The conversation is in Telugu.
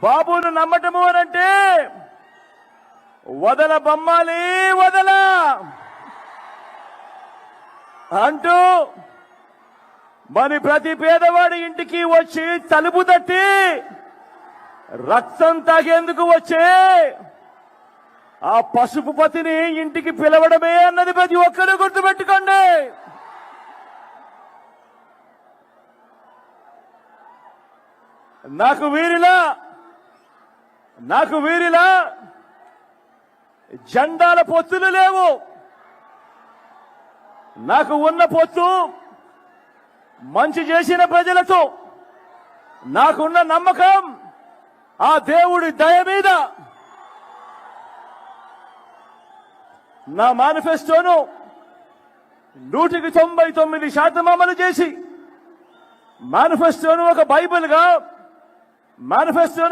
బాబును నమ్మటము అనంటే వదల బొమ్మాలి వదల అంటూ మరి ప్రతి పేదవాడి ఇంటికి వచ్చి తలుపు తట్టి రక్తం తాగేందుకు వచ్చే ఆ పసుపు పతిని ఇంటికి పిలవడమే అన్నది ప్రతి ఒక్కరూ గుర్తుపెట్టుకోండి. నాకు వీరిలా జెండాల పొత్తులు లేవు. నాకు ఉన్న పొత్తు మంచి చేసిన ప్రజలతో, నాకున్న నమ్మకం ఆ దేవుడి దయ మీద. నా మేనిఫెస్టోను 99% అమలు చేసి మేనిఫెస్టోను ఒక బైబిల్గా మేనిఫెస్టోను